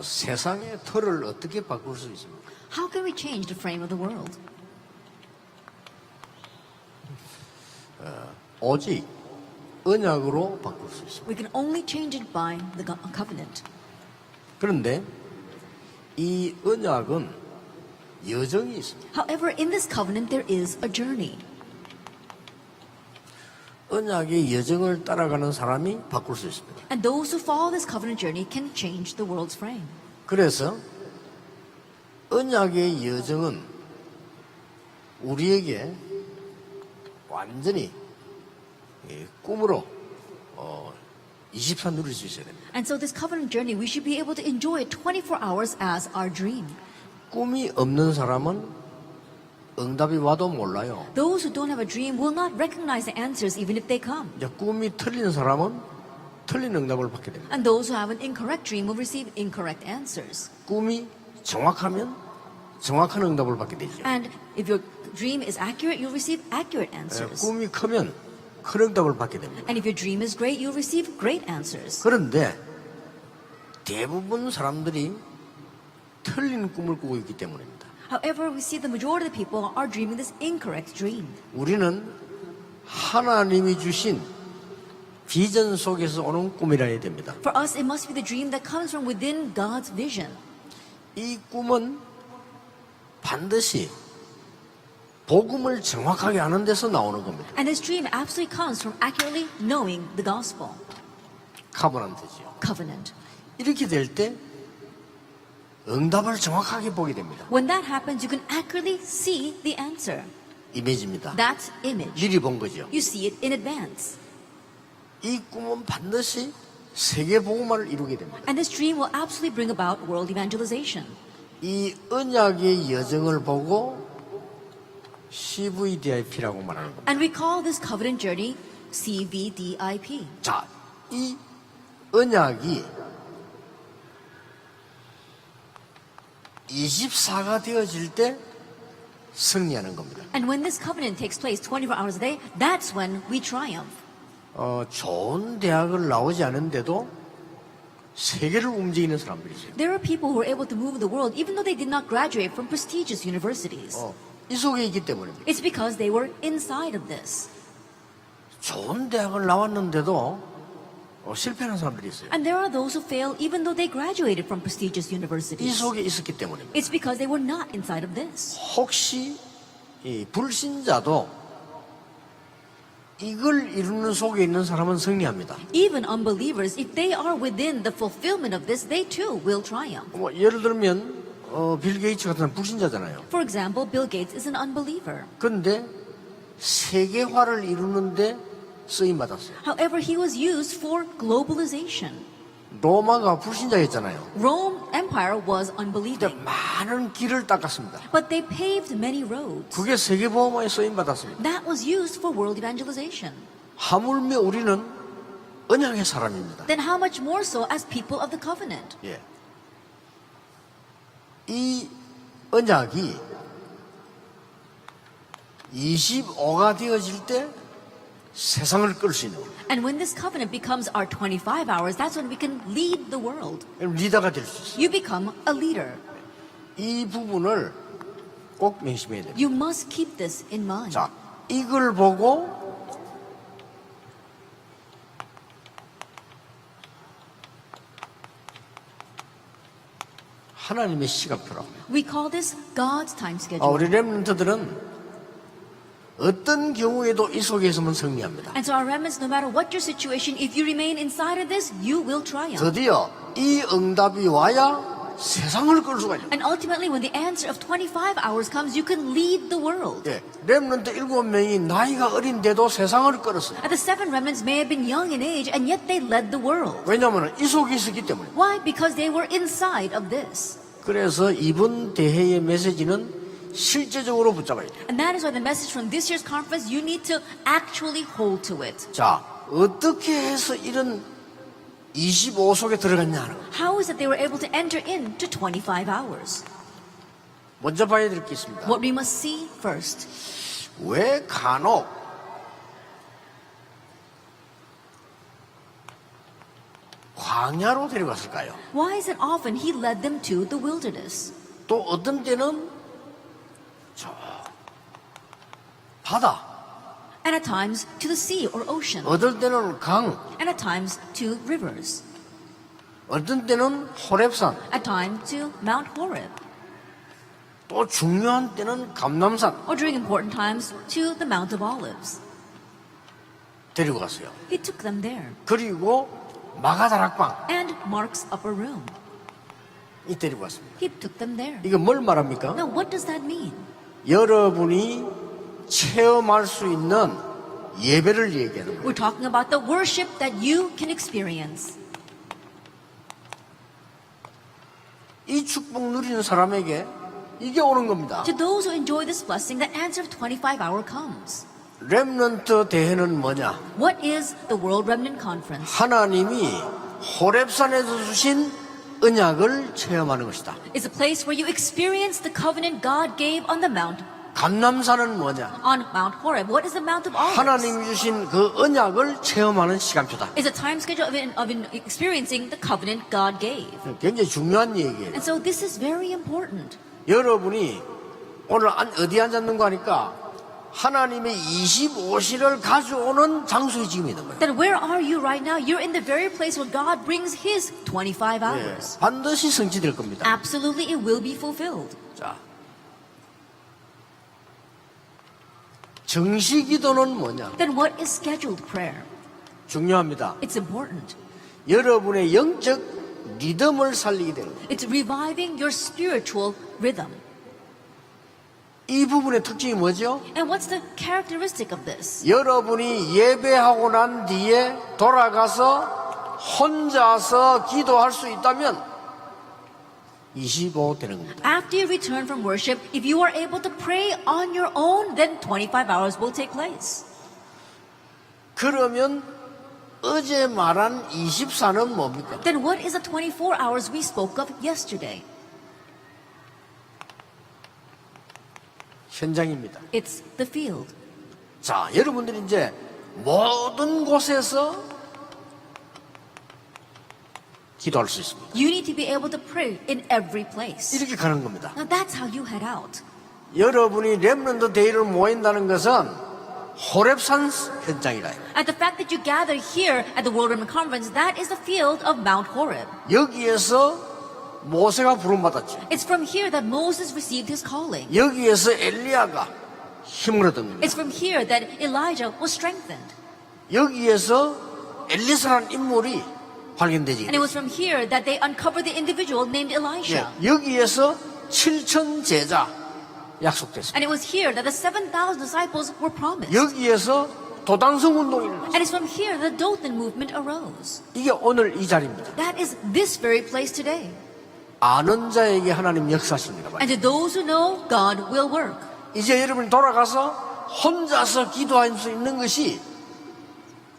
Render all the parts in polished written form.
세상의 틀을 어떻게 바꿀 수 있습니까? How can we change the frame of the world? 오직 언약으로 바꿀 수 있습니다. We can only change it by the covenant. 그런데 이 언약은 여정이 있습니다. However, in this covenant there is a journey. 언약의 여정을 따라가는 사람이 바꿀 수 있습니다. And those who follow this covenant journey can change the world's frame. 그래서 언약의 여정은 우리에게 완전히 꿈으로 24 누릴 수 있어야 됩니다. And so this covenant journey, we should be able to enjoy it 24 hours as our dream. 꿈이 없는 사람은 응답이 와도 몰라요. Those who don't have a dream will not recognize the answers even if they come. 이제 꿈이 틀린 사람은 틀린 응답을 받게 됩니다. And those who have an incorrect dream will receive incorrect answers. 꿈이 정확하면 정확한 응답을 받게 되죠. And if your dream is accurate, you'll receive accurate answers. 꿈이 크면 큰 응답을 받게 됩니다. And if your dream is great, you'll receive great answers. 그런데 대부분 사람들이 틀린 꿈을 꾸고 있기 때문입니다. However, we see the majority of the people are dreaming this incorrect dream. 우리는 하나님이 주신 비전 속에서 오는 꿈이라 해야 됩니다. For us, it must be the dream that comes from within God's vision. 이 꿈은 반드시 복음을 정확하게 아는 데서 나오는 겁니다. And this dream absolutely comes from accurately knowing the gospel. 카버넌트죠. Covenant. 이렇게 될 때 응답을 정확하게 보게 됩니다. When that happens, you can accurately see the answer. 이미지입니다. That's image. 미리 본 거죠. You see it in advance. 이 꿈은 반드시 세계 복음화를 이루게 됩니다. And this dream will absolutely bring about world evangelization. 이 언약의 여정을 보고 CVDIP라고 말하는 겁니다. And we call this covenant journey CVDIP. 자, 이 언약이 24가 되어질 때 승리하는 겁니다. And when this covenant takes place 24 hours a day, that's when we triumph. 좋은 대학을 나오지 않은데도 세계를 움직이는 사람들이 있어요. There are people who are able to move the world even though they did not graduate from prestigious universities. 이 속에 있기 때문입니다. It's because they were inside of this. 좋은 대학을 나왔는데도 실패하는 사람들이 있어요. And there are those who fail even though they graduated from prestigious 이 universities. 속에 있었기 때문입니다. It's because they were not inside of this. 혹시 이 불신자도 이걸 이루는 속에 있는 사람은 승리합니다. Even unbelievers, if they are within the fulfillment of this, they too will triumph. 예를 들면 빌 게이츠 같은 사람 불신자잖아요. For example, Bill Gates is an unbeliever. 그런데 세계화를 이루는데 쓰임 받았어요. However, he was used for globalization. 로마가 불신자였잖아요. Rome Empire was 근데 unbelieving. 많은 길을 닦았습니다. But they paved many roads. 그게 세계보험화에 쓰임 받았습니다. That was used for world evangelization. 하물며 우리는 언약의 사람입니다. Then how much more so as people of the covenant? 예. 이 언약이 25가 되어질 때 세상을 끌 수 있는 겁니다. And when this covenant becomes our 25 hours, that's when we can lead the world. 리더가 될 수 있어요. You become a leader. 이 부분을 꼭 명심해야 됩니다. You must keep this in mind. 자, 이걸 보고 하나님의 시간표라고 해요. We call this God's time schedule. 우리 렘넌트들은 어떤 경우에도 이 속에 있으면 승리합니다. And so our remnants, no matter what your situation, if you remain inside of this, you will triumph. 드디어 이 응답이 와야 세상을 끌 수가 있어요. And ultimately, when the answer of 25 hours comes, you can lead the world. 예, 렘넌트 7명이 나이가 어린데도 세상을 끌었어요. And the 7 remnants may have been young in age, and yet they led the world. 왜냐하면 이 속에 있었기 때문에. Why? Because they were inside of this. 그래서 이번 대회의 메시지는 실제적으로 붙잡아야 돼요. And that is why the message from this year's conference, you need to actually hold to it. 자, 어떻게 해서 이런 25 속에 들어갔냐 하는 거예요. How is it they were able to enter into 25 hours? 먼저 봐야 될 게 있습니다. What we must see first. 왜 간혹 광야로 데려갔을까요? Why is it often he led them to the wilderness? 또 어떤 때는 저 바다, And at times to the sea or ocean. 어떨 때는 강, And at times to rivers. 어떤 때는 호렙산, At times to Mount Horeb. 또 중요한 때는 감람산 Or during important times to the Mount of Olives. 데리고 갔어요. He took them there. 그리고 마가다락방 And Mark's upper room. 이 데리고 갔습니다. He took them there. 이거 뭘 말합니까? Now what does that mean? 여러분이 체험할 수 있는 예배를 얘기하는 거예요. We're talking about the worship that you can experience. 이 축복 누리는 사람에게 이게 오는 겁니다. To those who enjoy this blessing, the answer of 25-hour comes. 렘넌트 대회는 뭐냐? What is the World Remnant Conference? 하나님이 호렙산에서 주신 언약을 체험하는 것이다. It's a place where you experience the covenant God gave on the mount. 감람산은 뭐냐? On Mount Horeb. What is the Mount of Olives? 하나님이 주신 그 언약을 체험하는 시간표다. It's a time schedule of experiencing the covenant God gave. 굉장히 중요한 얘기예요. And so this is very important. 여러분이 오늘 어디 앉았는가 하니까 하나님의 25시를 가져오는 장소에 지금 있는 거예요. Then where are you right now? You're in the very place where God brings His 25 예, hours. 반드시 성취될 겁니다. Absolutely, it will be fulfilled. 자, 정시 기도는 뭐냐? Then what is scheduled prayer? 중요합니다. It's important. 여러분의 영적 리듬을 살리게 되는 거예요. It's reviving your spiritual rhythm. 이 부분의 특징이 뭐죠? And what's the characteristic of this? 여러분이 예배하고 난 뒤에 돌아가서 혼자서 기도할 수 있다면 25 되는 겁니다. After you return from worship, if you are able to pray on your own, then 25 hours will take place. 그러면 어제 말한 24는 뭡니까? Then what is the 24 hours we spoke of yesterday? 현장입니다. It's the field. 자, 여러분들이 이제 모든 곳에서 기도할 수 있습니다. You need to be able to pray in every place. 이렇게 가는 겁니다. Now that's how you head out. 여러분이 렘넌트 데이를 모인다는 것은 호렙산 현장이라. And the fact that you gather here at the World Remnant Conference, that is the field of Mount Horeb. 여기에서 모세가 부름받았죠. It's from here that Moses received his calling. 여기에서 엘리야가 힘을 얻은 겁니다. It's from here that Elijah was strengthened. 여기에서 엘리사라는 인물이 발견되지. And it was from here that they uncovered the individual named Elisha. 여기에서 7천 제자 약속됐습니다. And it was here that the 7,000 disciples were promised. 여기에서 도당성 운동이 일어났어요. And it's from here the Dothan movement arose. 이게 오늘 이 자리입니다. That is this very place today. 아는 자에게 하나님 역사하십니다. And to those who know, God will work. 이제 여러분이 돌아가서 혼자서 기도할 수 있는 것이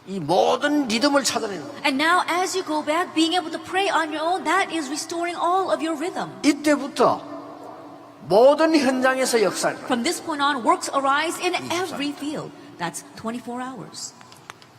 이 모든 리듬을 찾아내는 거예요. And now as you go back, being able to pray on your own, that is restoring all of your rhythm. 이때부터 모든 현장에서 역사를 해요. From this point on, works arise in every field. That's 24 hours.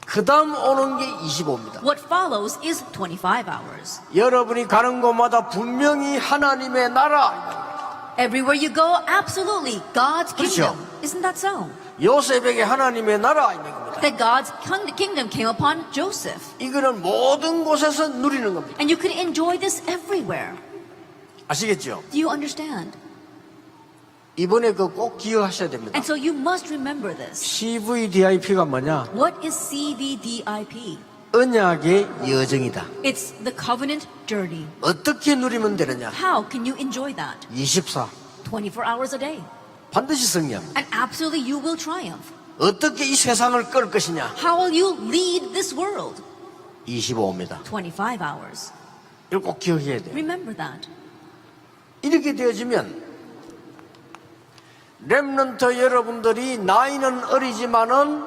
그 다음 오는 게 25입니다. What follows is 25 hours. 여러분이 가는 곳마다 분명히 하나님의 나라. Everywhere you go, absolutely, God's 그렇죠. kingdom. Isn't that so? 요셉에게 하나님의 나라 있는 겁니다. That God's kingdom came upon Joseph. 이거는 모든 곳에서 누리는 겁니다. And you can enjoy this everywhere. 아시겠죠? Do you understand? 이번에 그 꼭 기억하셔야 됩니다. And so you must remember this. CVDIP가 뭐냐? What is CVDIP? 언약의 여정이다. It's the covenant journey. 어떻게 누리면 되느냐? How can you enjoy that? 24. 24 hours a day. 반드시 승리합니다. And absolutely you will triumph. 어떻게 이 세상을 끌 것이냐? How will you lead this world? 25입니다. 25 hours. 이걸 꼭 기억해야 돼요. Remember that. 이렇게 되어지면 렘넌트 여러분들이 나이는 어리지만은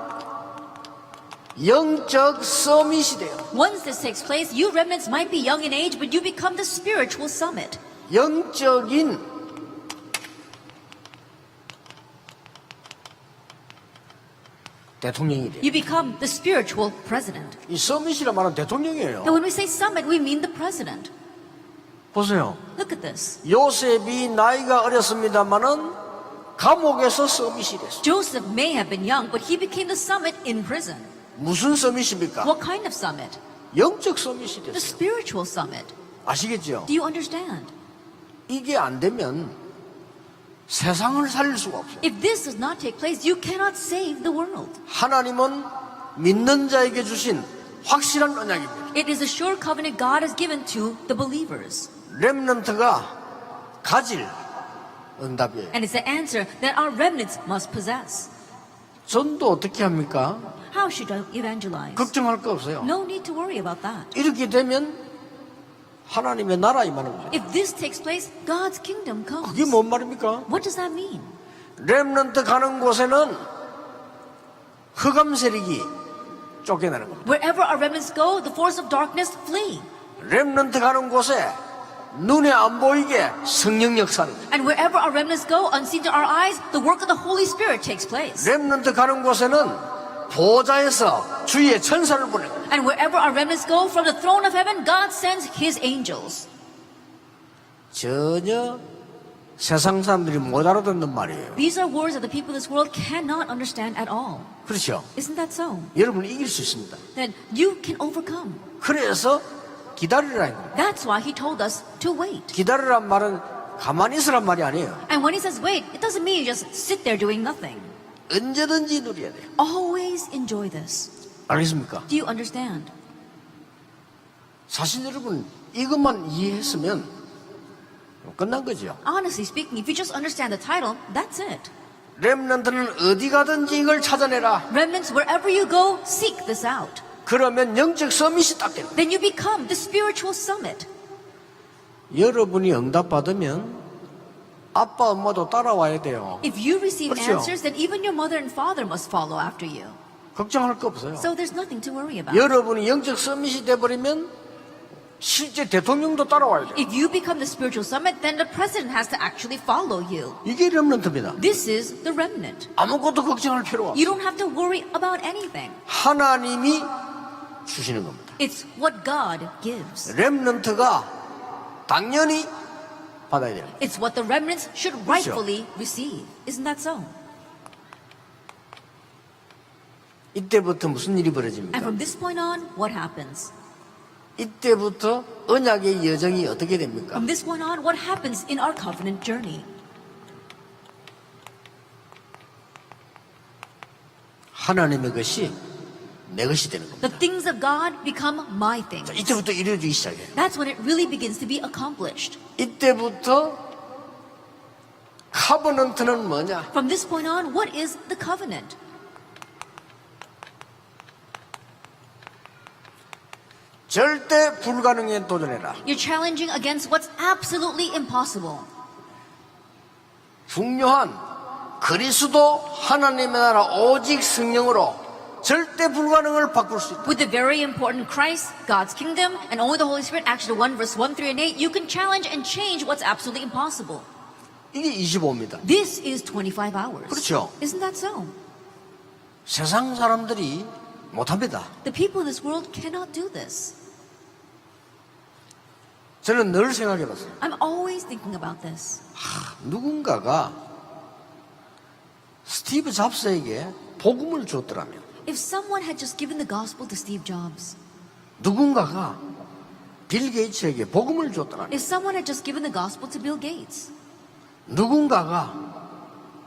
영적 서밋이 돼요. Once this takes place, you remnants might be young in age, but you become the spiritual summit. 영적인 대통령이 돼요. You become the spiritual president. 이 서밋이라 말하는 대통령이에요. And when we say summit, we mean the president. 보세요. Look at this. 요셉이 나이가 어렸습니다만은 감옥에서 서밋이 됐어요. Joseph may have been young, but he became the summit in prison. 무슨 서밋입니까? What kind of summit? 영적 서밋이 The 됐어요. spiritual summit. 아시겠죠? Do you understand? 이게 안 되면 세상을 살릴 수가 없어요. If this does not take place, you cannot save the world. 하나님은 믿는 자에게 주신 확실한 언약입니다. It is a sure covenant God has given to the believers. 렘넌트가 가질 응답이에요. And it's the answer that our remnants must possess. 전도 어떻게 합니까? How should I evangelize? 걱정할 거 없어요. No need to worry about that. 이렇게 되면 하나님의 나라 임하는 거예요. If this takes place, God's kingdom comes. 그게 뭔 말입니까? What does that mean? 렘넌트 가는 곳에는 흑암 세력이 쫓겨나는 겁니다. Wherever our remnants go, the force of darkness flee. 렘넌트 가는 곳에 눈에 안 보이게 성령 역사는 거예요. And wherever our remnants go, unseen to our eyes, the work of the Holy Spirit takes place. 렘넌트 가는 곳에는 보좌에서 주의 천사를 보내는 거예요. And wherever our remnants go, from the throne of heaven, God sends His angels. 전혀 세상 사람들이 못 알아듣는 말이에요. These are words that the people of this world cannot understand at all. 그렇죠? Isn't that so? 여러분은 이길 수 있습니다. Then you can overcome. 그래서 기다리라는 겁니다. That's why He told us to wait. 기다리란 말은 가만히 있으란 말이 아니에요. And when He says wait, it doesn't mean you just sit there doing nothing. 언제든지 누려야 돼요. Always enjoy this. 알겠습니까? Do you understand? 사실 여러분 이것만 이해했으면 끝난 거죠. Honestly speaking, if you just understand the title, that's it. 렘넌트는 어디 가든지 이걸 찾아내라. Remnants, wherever you go, seek this out. 그러면 영적 서밋이 딱 되는 거예요. Then you become the spiritual summit. 여러분이 응답받으면 아빠 엄마도 따라와야 돼요. If you receive 그렇죠. answers, then even your mother and father must follow after you. 걱정할 거 없어요. So there's nothing to worry about. 여러분이 영적 서밋이 돼버리면 실제 대통령도 따라와야 돼요. If you become the spiritual summit, then the president has to actually follow you. 이게 렘넌트입니다. This is the remnant. 아무것도 걱정할 필요가 없어요. You don't have to worry about anything. 하나님이 주시는 겁니다. It's what God gives. 렘넌트가 당연히 받아야 돼요. It's what the remnants should rightfully receive. Isn't that so? 이때부터 무슨 일이 And 벌어집니까? from this point on, what happens? 이때부터 언약의 여정이 어떻게 됩니까? From this point on, what happens in our covenant journey? 하나님의 것이 내 것이 되는 겁니다. The things of God become my 자, things. 이때부터 이루어지기 시작해요. That's when it really begins to be accomplished. 이때부터 카버넌트는 뭐냐? From this point on, what is the covenant? 절대 불가능에 도전해라. You're challenging against what's absolutely impossible. 중요한 그리스도 하나님의 나라 오직 성령으로 절대 불가능을 바꿀 수 있다. With the very important Christ, God's kingdom, and only the Holy Spirit, Acts 1 verse 1, 3, and 8, you can challenge and change what's absolutely impossible. 이게 25입니다. This is 25 hours. 그렇죠. Isn't that so? 세상 사람들이 못합니다. The people in this world cannot do this. 저는 늘 생각해봤어요. I'm always thinking about this. 누군가가 스티브 잡스에게 복음을 줬더라면, If someone had just given the gospel to Steve Jobs, 누군가가 빌 게이츠에게 복음을 줬더라면, if someone had just given the gospel to Bill Gates, 누군가가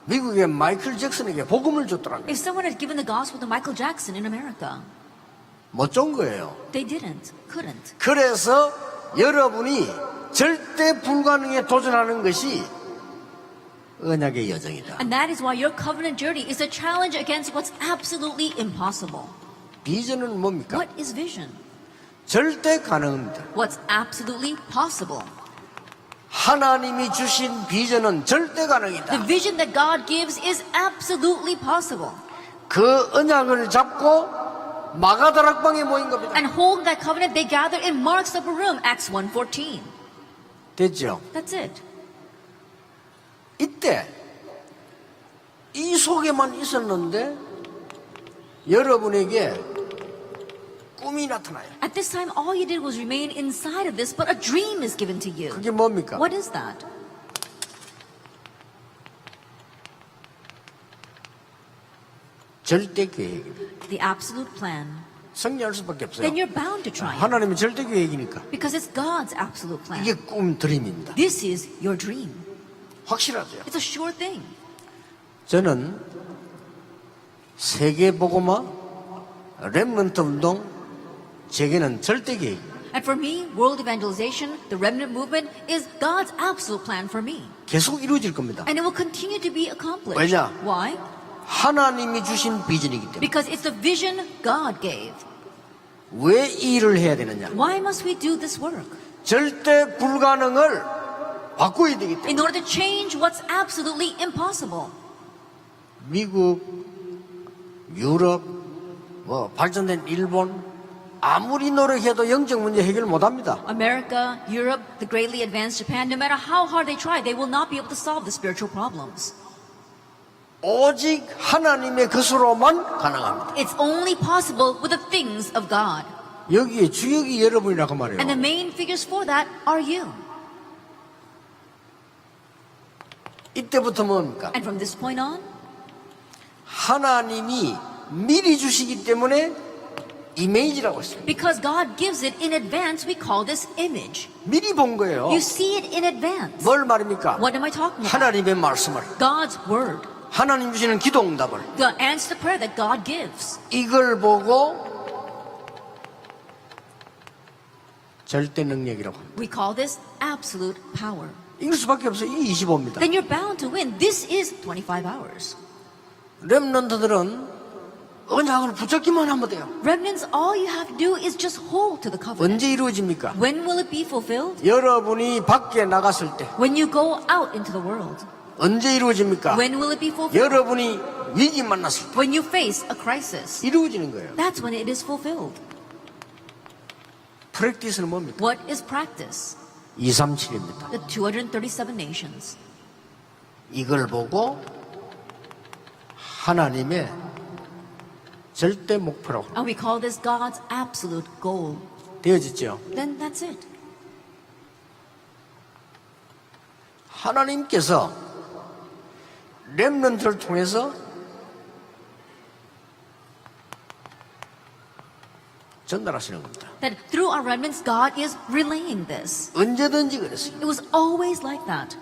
미국의 마이클 잭슨에게 복음을 줬더라면 if someone had given the gospel to Michael Jackson in America, 못 준 거예요. they didn't, couldn't. 그래서 여러분이 절대 불가능에 도전하는 것이 언약의 여정이다. And that is why your covenant journey is a challenge against what's absolutely impossible. 비전은 뭡니까? What is vision? 절대 가능합니다. What's absolutely possible? 하나님이 주신 비전은 절대 The 가능이다. vision that God gives is absolutely possible. 그 언약을 잡고 마가다락방에 모인 겁니다. And holding that covenant, they gathered in Mark's upper room, Acts 1:14. 됐죠? That's it. 이때 이 속에만 있었는데 여러분에게 꿈이 나타나요. At this time, all you did was remain inside of this, but a dream is given to you. 그게 뭡니까? What is that? 절대 계획입니다. The absolute plan. 성리할 수밖에 없어요. Then you're bound to try it. 하나님의 절대 계획이니까. Because it's God's absolute plan. 이게 꿈 드림입니다. This is your dream. 확실하죠. It's a sure thing. 저는 세계 복음화 렘넌트 운동 제게는 절대 계획입니다. And for me, world evangelization, the remnant movement, is God's absolute plan for me. 계속 이루어질 겁니다. And it will continue to be accomplished. 왜냐? Why? 하나님이 주신 비전이기 때문에. Because it's the vision God gave. 왜 이 일을 해야 되느냐? Why must we do this work? 절대 불가능을 바꿔야 되기 때문에. In order to change what's absolutely impossible. 미국, 유럽, 발전된 일본 아무리 노력해도 영적 문제 해결 못합니다. America, Europe, the greatly advanced Japan, no matter how hard they try, they will not be able to solve the spiritual problems. 오직 하나님의 것으로만 가능합니다. It's only possible with the things of God. 여기에 주역이 여러분이라고 말해요. And the main figures for that are you. 이때부터 뭡니까? And from this point on, 하나님이 미리 주시기 때문에 이미지라고 했습니다. because God gives it in advance, we call this image. 미리 본 거예요. You see it in advance. 뭘 말입니까? What am I talking about? 하나님의 말씀을, God's word. 하나님 주시는 기도 응답을 The answer to prayer that God gives. 이걸 보고 절대 능력이라고 합니다. We call this absolute power. 이길 수밖에 없어요. 이 25입니다. Then you're bound to win. This is 25 hours. 렘넌트들은 언약을 붙잡기만 하면 돼요. Remnants, all you have to do is just hold to the covenant. 언제 이루어집니까? When will it be fulfilled? 여러분이 밖에 나갔을 때. When you go out into the world. 언제 이루어집니까? When will it be fulfilled? 여러분이 위기 만났을 때. When you face a crisis. 이루어지는 거예요. That's when it is fulfilled. 프랙티스는 뭡니까? What is practice? 237입니다. The 237 nations. 이걸 보고 하나님의 절대 목표라고 And we call this God's absolute goal. 되어졌죠. Then that's it. 하나님께서 렘넌트를 통해서 전달하시는 겁니다. That through our remnants, God is relaying this. 언제든지 그랬어요. It was always like that.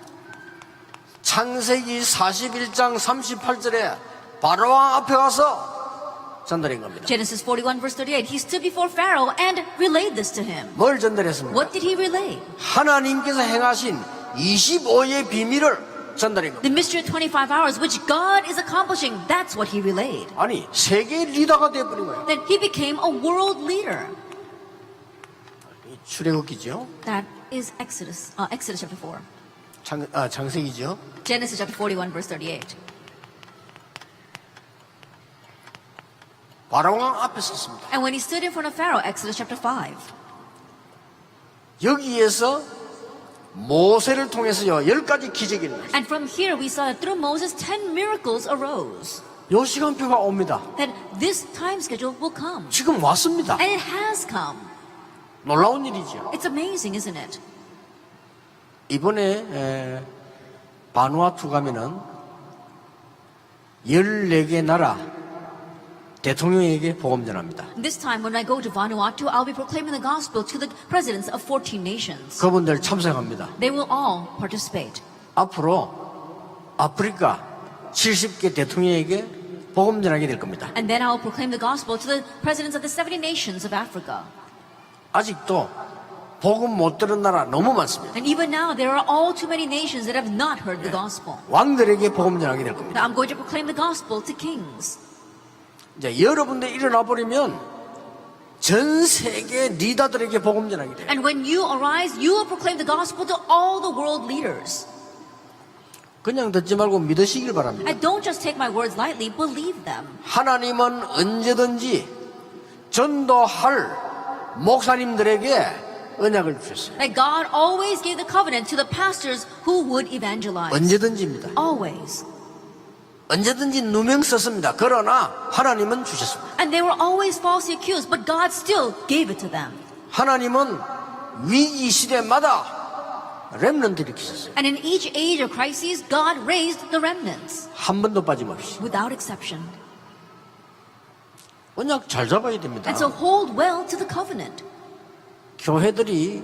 창세기 41장 38절에 바로왕 앞에 가서 전달한 겁니다. Genesis 41 verse 38, he stood before Pharaoh and relayed this to him. 뭘 전달했습니까? What did he relay? 하나님께서 행하신 25의 비밀을 전달한 겁니다. The mystery of 25 hours, which God is accomplishing, that's what he relayed. 아니 세계 리더가 되어버린 거예요. That he became a world leader. 출애굽기죠. That is Exodus chapter 4. 창세기죠. Genesis chapter 41 verse 38. 바로왕 앞에 섰습니다. And when he stood in front of Pharaoh, Exodus chapter 5. 여기에서 모세를 통해서요 10가지 기적이 일어났어요. And from here we saw that through Moses 10 miracles arose. 요 시간표가 옵니다. That this time schedule will come. 지금 왔습니다. And it has come. 놀라운 일이죠. It's amazing, isn't it? 이번에 바누아투 가면은 14개 나라 대통령에게 복음 전합니다. This time when I go to Vanuatu, I'll be proclaiming the gospel to the presidents of 14 nations. 그분들 참석합니다. They will all participate. 앞으로 아프리카 70개 대통령에게 복음 전하게 될 겁니다. And then I'll proclaim the gospel to the presidents of the 70 nations of Africa. 아직도 복음 못 들은 나라 너무 많습니다. And even now, there are all too many nations that have not heard the gospel. 왕들에게 복음 전하게 될 겁니다. Now I'm going to proclaim the gospel to kings. 이제 여러분들 일어나 버리면 전 세계 리더들에게 복음 전하게 돼요. And when you arise, you will proclaim the gospel to all the world leaders. 그냥 듣지 말고 믿으시길 바랍니다. And don't just take my words lightly, believe them. 하나님은 언제든지 전도할 목사님들에게 언약을 주셨어요. That God always gave the covenant to the pastors who would evangelize. 언제든지입니다. Always. 언제든지 누명 썼습니다. 그러나 하나님은 주셨습니다. And they were always falsely accused, but God still gave it to them. 하나님은 위기 시대마다 렘넌트를 일으키셨어요. And in each age of crises, God raised the remnants 한 번도 빠짐없이. without exception. 언약 잘 잡아야 됩니다. And so hold well to the covenant. 교회들이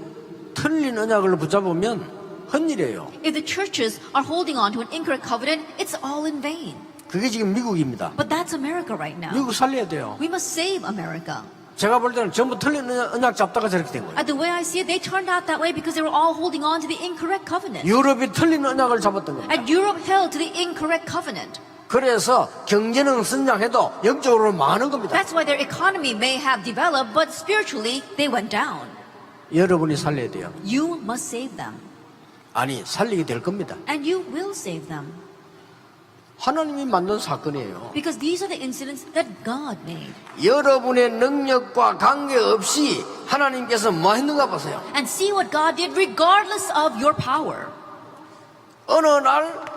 틀린 언약을 붙잡으면 헛일이에요. If the churches are holding on to an incorrect covenant, it's all in vain. 그게 지금 미국입니다. But that's America right now. 미국 살려야 돼요. We must save America. 제가 볼 때는 전부 틀린 언약 잡다가 저렇게 된 거예요. The way I see it, they turned out that way because they were all holding on to the incorrect covenant. 유럽이 틀린 언약을 잡았던 겁니다. And Europe held to the incorrect covenant. 그래서 경제는 성장해도 영적으로 망하는 겁니다. That's why their economy may have developed, but spiritually they went down. 여러분이 살려야 돼요. You must save them. 아니, 살리게 될 겁니다. And you will save them. 하나님이 만든 사건이에요. Because these are the incidents that God made. 여러분의 능력과 관계없이 하나님께서 뭐 했는가 보세요. And see what God did regardless of your power. 어느 날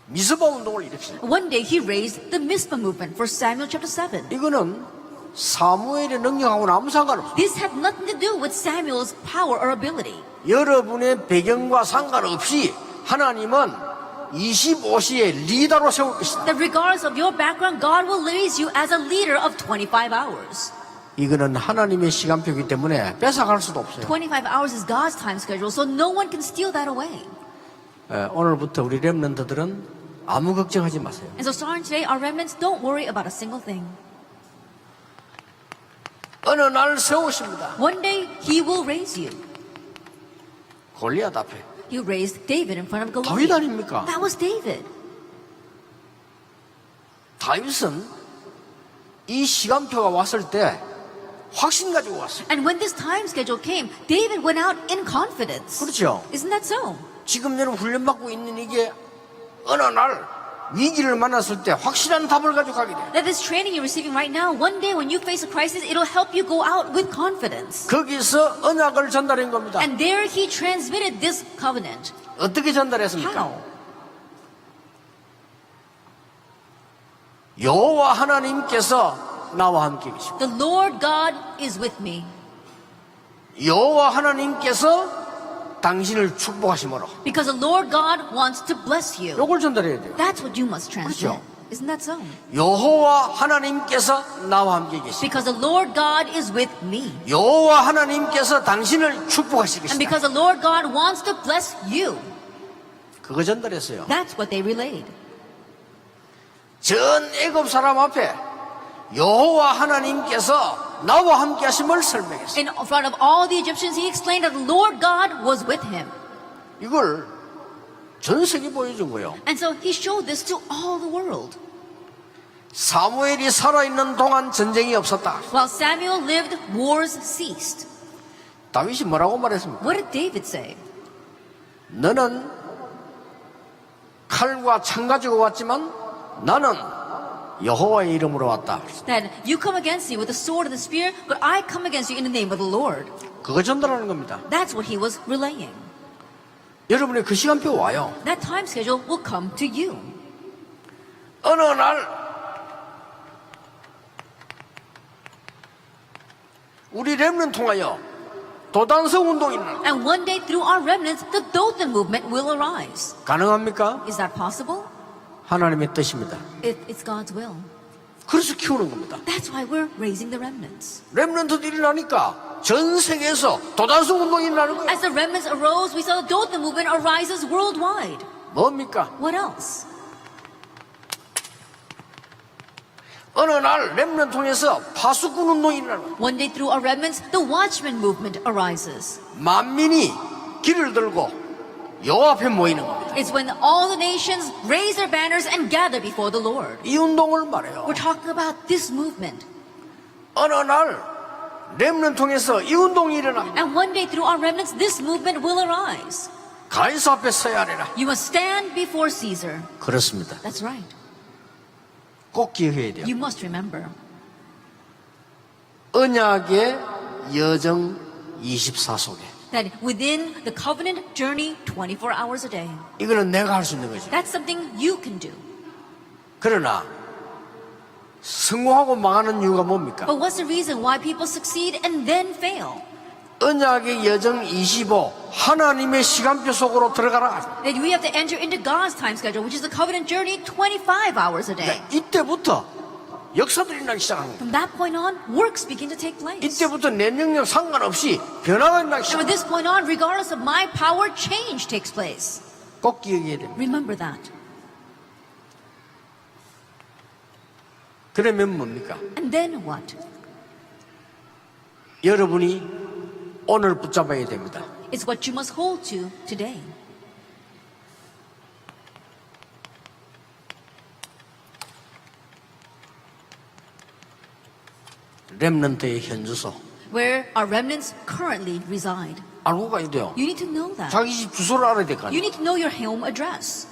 미스바 운동을 일으켰습니다. One day he raised the Mizpah movement for Samuel chapter 7. 이거는 사무엘의 능력하고는 아무 상관없어요. This had nothing to do with Samuel's power or ability. 여러분의 배경과 상관없이 하나님은 25시에 리더로 세울 것이다. That regardless of your background, God will raise you as a leader of 25 hours. 이거는 하나님의 시간표이기 때문에 뺏어갈 수도 없어요. 25 hours is God's time schedule, so no one can steal that away. 오늘부터 우리 렘넌트들은 아무 걱정하지 마세요. And so starting today, our remnants, don't worry about a single thing. 어느 날 세우십니다. One day, he will raise you. 골리앗 앞에. He raised David in front of 다윗 Goliath. 아닙니까? That was David. 다윗은 이 시간표가 왔을 때 확신 가지고 왔어요. And when this time schedule came, David went out in confidence. 그렇죠. Isn't that so? 지금 여러분 훈련받고 있는 이게 어느 날 위기를 만났을 때 확실한 답을 가지고 가게 돼요. That this training you're receiving right now, one day when you face a crisis, it'll help you go out with confidence. 거기서 언약을 전달한 겁니다. And there he transmitted this covenant. 어떻게 전달했습니까? How? 여호와 하나님께서 나와 함께 계십니다. The Lord God is with me. 여호와 하나님께서 당신을 축복하심으로 Because the Lord God wants to bless you. 요걸 전달해야 돼요. That's what you must transmit. 그렇죠. Isn't that so? 여호와 하나님께서 나와 함께 계십니다. Because the Lord God is with me. 여호와 하나님께서 당신을 축복하시겠습니다. And because the Lord God wants to bless you. 그거 전달했어요. That's what they relayed. 전 애굽 사람 앞에 여호와 하나님께서 나와 함께 하심을 설명했어요. In front of all the Egyptians, he explained that the Lord God was with him. 이걸 전 세계 보여준 거예요. And so he showed this to all the world. 사무엘이 살아있는 동안 전쟁이 없었다. While Samuel lived, wars ceased. 다윗이 뭐라고 말했습니까? What did David say? 너는 칼과 창 가지고 왔지만 나는 여호와의 이름으로 왔다. That you come against me with the sword and the spear, but I come against you in the name of the Lord. 그거 전달하는 겁니다. That's what he was relaying. 여러분의 그 시간표 와요. That time schedule will come to you. 어느 날 우리 렘넌트 통하여 도단성 운동이 일어나. And one day through our remnants, the Dothan movement will arise. 가능합니까? Is that possible? 하나님의 뜻입니다. It's God's will. 그래서 키우는 겁니다. That's why we're raising the remnants. 렘넌트들이 일어나니까 전 세계에서 도단성 운동이 일어나는 거예요. As the remnants arose, we saw the Dothan movement arises worldwide. 뭡니까? What else? 어느 날 렘넌트 통해서 파수꾼 운동이 일어나는 거예요. One day through our remnants, the Watchman movement arises. 만민이 길을 들고 여호와 앞에 모이는 겁니다. It's when all the nations raise their banners and gather before the Lord. 이 운동을 말해요. We're talking about this movement. 어느 날 렘넌트 통해서 이 운동이 일어납니다. And one day through our remnants, this movement will arise. 가이사 앞에 서야 하리라. You must stand before Caesar. 그렇습니다. That's right. 꼭 기억해야 돼요. You must remember. 언약의 여정 24 속에 that within the covenant journey, 24 hours a day. 이거는 내가 할 수 있는 거지. That's something you can do. 그러나 성공하고 망하는 이유가 뭡니까? But what's the reason why people succeed and then fail? 언약의 여정 25 하나님의 시간표 속으로 들어가라. That we have to enter into God's time schedule, which is the covenant journey, 25 hours a day. 이때부터 역사들이 나기 시작하는 거예요. From that point on, works begin to take place. 이때부터 내 능력 상관없이 변화가 나기 And from 시작합니다. this point on, regardless of my power, change takes place. 꼭 기억해야 됩니다. Remember that. 그러면 뭡니까? And then what? 여러분이 오늘 붙잡아야 됩니다. It's what you must hold to today. 렘넌트의 현주소 Where our remnants currently reside. 알고 가야 돼요. You need to know that. 자기 집 주소를 알아야 될 거 You 아니에요. need to know your home address.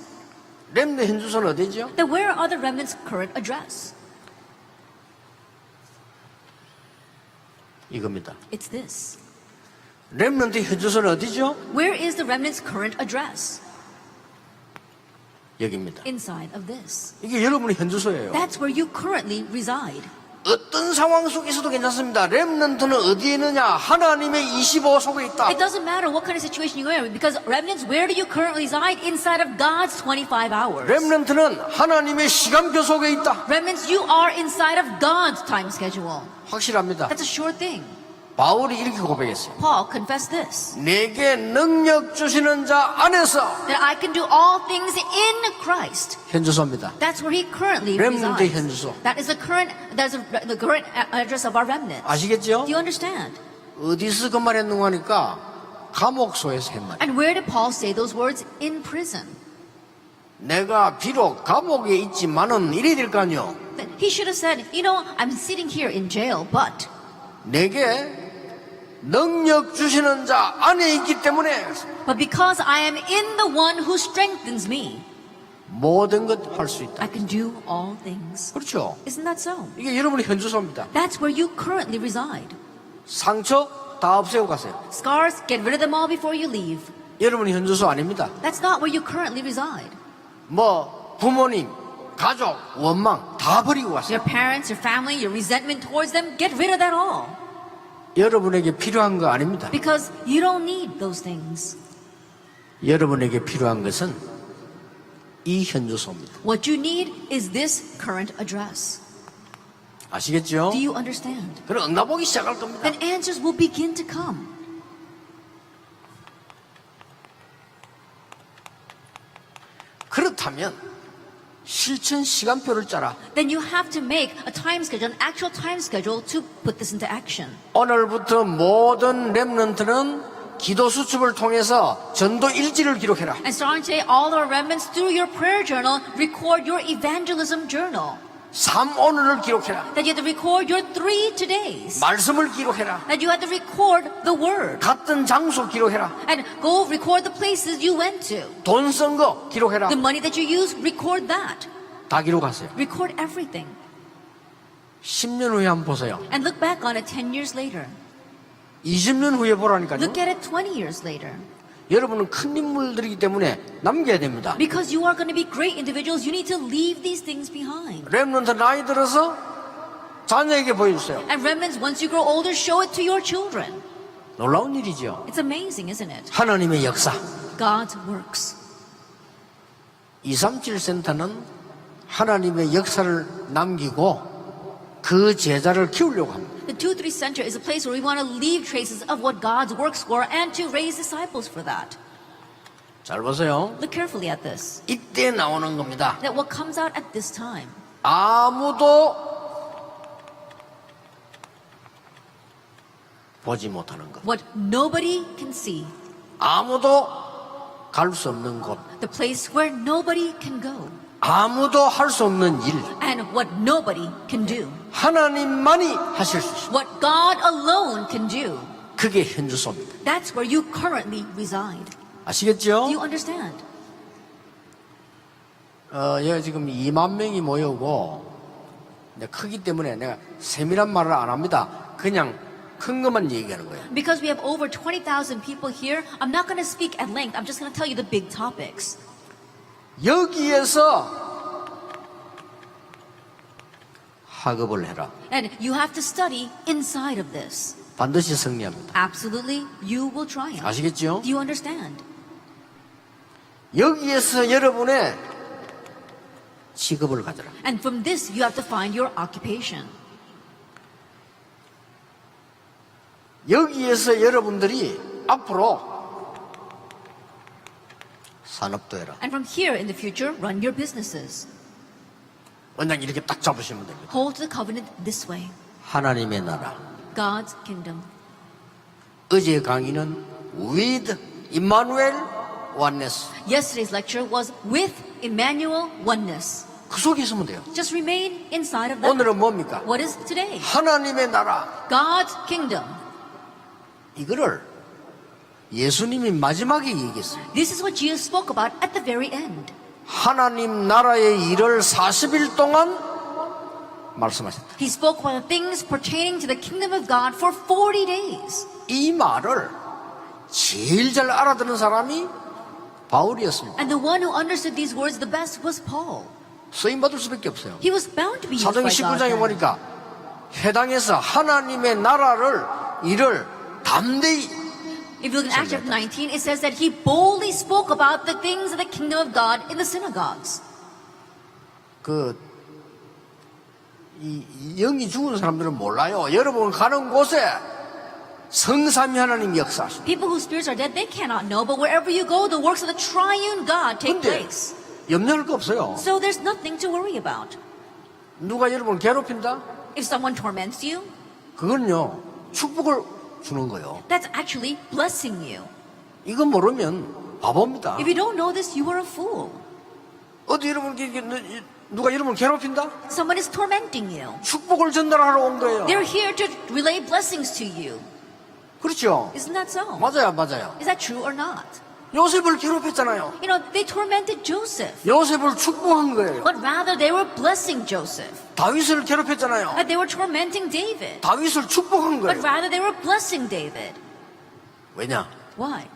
렘넌트 현주소는 어디죠? Then where are the remnants' current address? 이겁니다. It's this. 렘넌트 현주소는 어디죠? Where is the remnants' current address? 여기입니다. Inside of this. 이게 여러분의 현주소예요. That's where you currently reside. 어떤 상황 속에서도 괜찮습니다. 렘넌트는 어디에 있느냐? 하나님의 25 속에 있다. It doesn't matter what kind of situation you're in, because remnants, where do you currently reside? Inside of God's 25 hours. 렘넌트는 하나님의 시간표 속에 있다. Remnants, you are inside of God's time schedule. 확실합니다. That's a sure thing. 바울이 이렇게 고백했어요. Paul confessed this. 내게 능력 주시는 자 안에서 That I can do all things in Christ. 현주소입니다. That's where he currently remnant의 resides. 현주소. That is the current address of our remnant. 아시겠죠? Do you understand? 어디서 그 말했는가 하니까 감옥소에서 했말. And where did Paul say those words? In prison. 내가 비록 감옥에 있지만은 이래야 될 거 아니요. He should have said, you know, I'm sitting here in jail, but 내게 능력 주시는 자 안에 있기 때문에 because I am in the one who strengthens me, 모든 것 할 수 있다. I can do all things. 그렇죠. Isn't that so? 이게 여러분의 현주소입니다. That's where you currently reside. 상처 다 없애고 가세요. Scars, get rid of them all before you leave. 여러분의 현주소 아닙니다. That's not where you currently reside. 뭐 부모님, 가족, 원망 다 버리고 가세요. Your parents, your family, your resentment towards them, get rid of that all. 여러분에게 필요한 거 아닙니다. Because you don't need those things. 여러분에게 필요한 것은 이 현주소입니다. What you need is this current address. 아시겠죠? Do you understand? 그럼 응답하기 시작할 겁니다. Then answers will begin to come. 그렇다면 실천 시간표를 짜라. Then you have to make a time schedule, an actual time schedule to put this into action. 오늘부터 모든 렘넌트는 기도 수첩을 통해서 전도 일지를 기록해라. And starting today, all our remnants through your prayer journal, record your evangelism journal. 삶 오늘을 기록해라. That you have to record your 3 todays. 말씀을 기록해라. That you have to record the word. 갔던 장소 기록해라. And go record the places you went to. 돈 쓴 거 기록해라. The money that you use, record that. 다 기록하세요. Record everything. 10년 후에 한번 보세요. And look back on it 10 years later. 20년 후에 보라니까요. Look at it 20 years later. 여러분은 큰 인물들이기 때문에 남겨야 됩니다. Because you are going to be great individuals, you need to leave these things behind. 렘넌트 나이 들어서 자녀에게 보여주세요. And remnants, once you grow older, show it to your children. 놀라운 일이죠. It's amazing, isn't it? 하나님의 역사. God's works. 237 센터는 하나님의 역사를 남기고 그 제자를 키우려고 합니다. The 2-3 Center is a place where we want to leave traces of what God's works were and to raise disciples for that. 잘 보세요. Look carefully at this. 이때 나오는 겁니다. That what comes out at this time. 아무도 보지 못하는 것. What nobody can see. 아무도 갈 수 없는 곳. The place where nobody can go. 아무도 할 수 없는 일. And what nobody can do. 하나님만이 하실 수 있습니다. What God alone can do. 그게 현주소입니다. That's where you currently reside. 아시겠죠? Do you understand? 여기 지금 2만 명이 모여오고 크기 때문에 내가 세밀한 말을 안 합니다. 그냥 큰 것만 얘기하는 거예요. Because we have over 20,000 people here, I'm not going to speak at length. I'm just going to tell you the big topics. 여기에서 학업을 해라. And you have to study inside of this. 반드시 승리합니다. Absolutely, you will triumph. 아시겠죠? Do you understand? 여기에서 여러분의 직업을 가져라. And from this, you have to find your occupation. 여기에서 여러분들이 앞으로 산업도 해라. And from here in the future, run your businesses. 원장 이렇게 딱 잡으시면 됩니다. Hold to the covenant this way. 하나님의 나라. God's kingdom. 어제 강의는 with Emmanuel oneness. Yesterday's lecture was with Emmanuel oneness. 그 속에 있으면 돼요. Just remain inside of that. 오늘은 뭡니까? What is today? 하나님의 나라. God's kingdom. 이거를 예수님이 마지막에 얘기했어요. This is what Jesus spoke about at the very end. 하나님 나라의 일을 40일 동안 말씀하셨다. He spoke about the things pertaining to the kingdom of God for 40 days. 이 말을 제일 잘 알아듣는 사람이 바울이었습니다. And the one who understood these words the best was Paul. 쓰임 받을 수밖에 없어요. He was bound to be used 사도행 by God. 19장에 then. 보니까 해당해서 하나님의 나라를 일을 담대히 If you look at Acts chapter 19, it says that he boldly spoke about the things of the kingdom of God in the synagogues. 이 영이 죽은 사람들은 몰라요. 여러분 가는 곳에 성삼위 하나님 역사하십니다. People whose spirits are dead, they cannot know, but wherever you go, the works of the triune God take 근데 place. 염려할 거 없어요. So there's nothing to worry about. 누가 여러분을 괴롭힌다? If someone torments you, 그건요 축복을 주는 거예요. that's actually blessing you. 이거 모르면 바보입니다. If you don't know this, you are a fool. 어디 여러분 누가 여러분을 괴롭힌다? Someone is tormenting you. 축복을 전달하러 온 거예요. They're here to relay blessings to you. 그렇죠? Isn't that so? 맞아요, 맞아요. Is that true or not? 요셉을 괴롭혔잖아요. You know, they tormented Joseph, 요셉을 축복한 거예요. but rather they were blessing Joseph. 다윗을 괴롭혔잖아요. But they were tormenting David, 다윗을 축복한 but 거예요. rather they were blessing David. 왜냐? Why?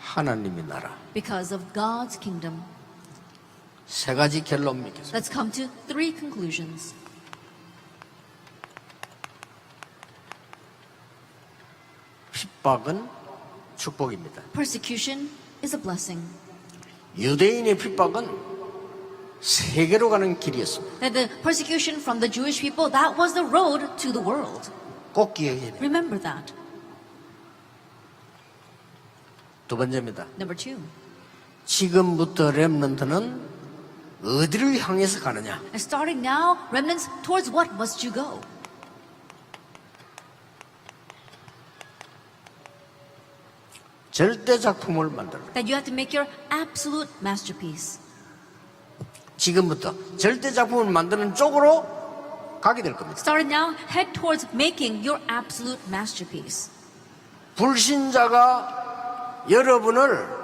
하나님의 나라. Because of God's kingdom. 세 가지 결론 맺겠습니다. Let's come to 3 conclusions. 핍박은 축복입니다. Persecution is a blessing. 유대인의 핍박은 세계로 가는 길이었습니다. That the persecution from the Jewish people, that was the road to the world. 꼭 기억해야 돼요. Remember that. 두 번째입니다. Number 2. 지금부터 렘넌트는 어디를 향해서 가느냐? And starting now, remnants, towards what must you go? 절대 작품을 만들어. That you have to make your absolute masterpiece. 지금부터 절대 작품을 만드는 쪽으로 가게 될 겁니다. Starting now, head towards making your absolute masterpiece. 불신자가 여러분을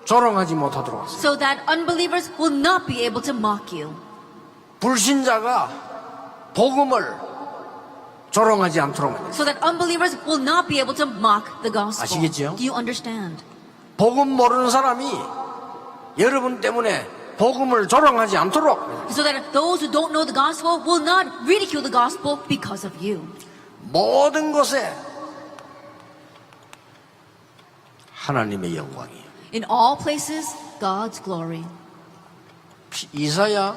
조롱하지 못하도록 하세요. So that unbelievers will not be able to mock you. 불신자가 복음을 조롱하지 않도록 만드세요. So that unbelievers will not be able to mock the gospel. 아시겠지요? Do you understand? 복음 모르는 사람이 여러분 때문에 복음을 조롱하지 않도록 So that those who don't know the gospel will not ridicule the gospel because of you. 모든 곳에 하나님의 영광이에요. In all places, God's glory. 이사야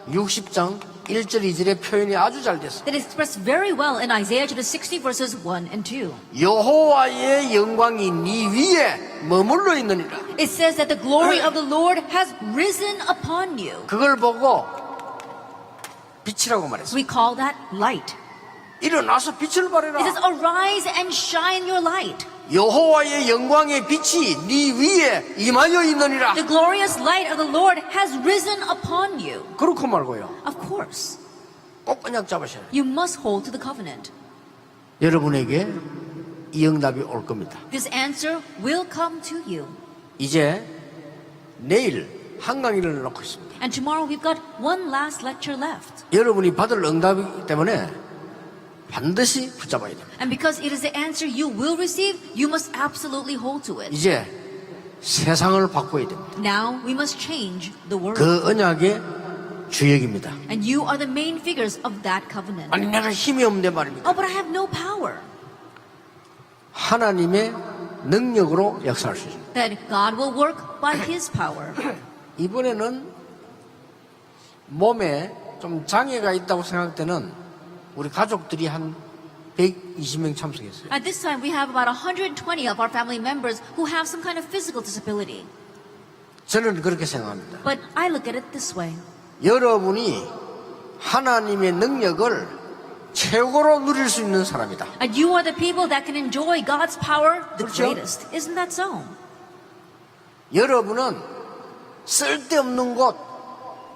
60장 1절 2절의 표현이 아주 잘 됐어요. That is expressed very well in Isaiah chapter 60 verses 1 and 2. 여호와의 영광이 네 위에 머물러 있느니라. It says that the glory of the Lord has risen upon you. 그걸 보고 빛이라고 말했어요. We call that light. 일어나서 빛을 발해라. It says, arise and shine your light. 여호와의 영광의 빛이 네 위에 임하여 있느니라. The glorious light of the Lord has risen upon you. 그렇고 말고요. Of course, 꼭 언약 잡으셔야 돼요. you must hold to the covenant. 여러분에게 이 응답이 올 겁니다. This answer will come to you. 이제 내일 한강일을 놓고 있습니다. And tomorrow we've got one last lecture left. 여러분이 받을 응답이기 때문에 반드시 붙잡아야 됩니다. And because it is the answer you will receive, you must absolutely hold to it. 이제 세상을 바꿔야 됩니다. Now we must change the world. 그 언약의 주역입니다. And you are the main figures of that covenant. 아니 내가 힘이 없는데 말입니다. Oh, but I have no power. 하나님의 능력으로 역사할 수 있습니다. That God will work by His power. 이번에는 몸에 좀 장애가 있다고 생각할 때는 우리 가족들이 한 120명 참석했어요. At this time, we have about 120 of our family members who have some kind of physical disability. 저는 그렇게 생각합니다. But I look at it this way. 여러분이 하나님의 능력을 최고로 누릴 수 있는 사람이다. And you are the people that can enjoy God's power the 그렇죠? greatest. Isn't that so? 여러분은 쓸데없는 곳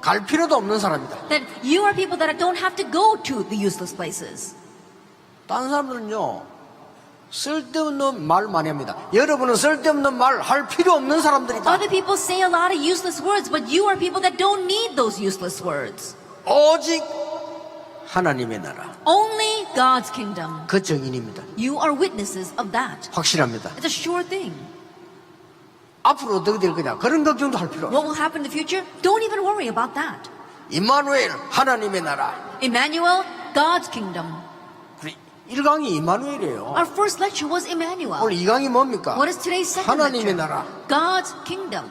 갈 필요도 없는 사람이다. That you are people that don't have to go to the useless places. 다른 사람들은요 쓸데없는 말 많이 합니다. 여러분은 쓸데없는 말 할 필요 없는 사람들이다. Other people say a lot of useless words, but you are people that don't need those useless words. 오직 하나님의 나라 Only God's kingdom. 그 증인입니다. You are witnesses of that. 확실합니다. It's a sure thing. 앞으로 어떻게 될 거냐 그런 걱정도 할 필요 없어요. What will happen in the future? Don't even worry about that. 임마누엘 하나님의 나라. Emmanuel, God's kingdom. 1강이 임마누엘이에요. Our first lecture was 오늘 Emmanuel. 2강이 뭡니까? What is today's second 하나님의 lecture? 나라. God's kingdom.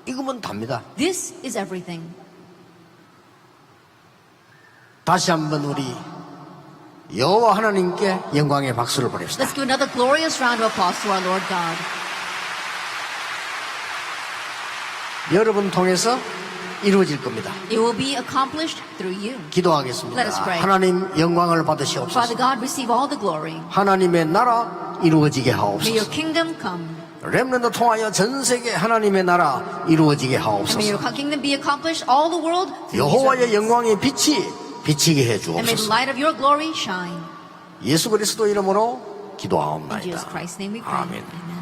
이거면 답니다. This is everything. 다시 한번 우리 여호와 하나님께 영광의 박수를 보냅시다. Let's give another glorious round of applause to our Lord God. 여러분 통해서 이루어질 겁니다. It will be accomplished through you. 기도하겠습니다. Let us pray. 하나님 영광을 Father 받으시옵소서. God, receive all the glory. 하나님의 나라 이루어지게 May your 하옵소서. kingdom come. 렘넌트 통하여 전 세계 하나님의 나라 이루어지게 And may 하옵소서. your kingdom be accomplished all the world through your 여호와의 servants. 영광의 빛이 비치게 해 And may the 주옵소서. light of your glory shine. 예수 그리스도 이름으로 In 기도하옵나이다. Jesus Christ's name we pray. 아멘. Amen.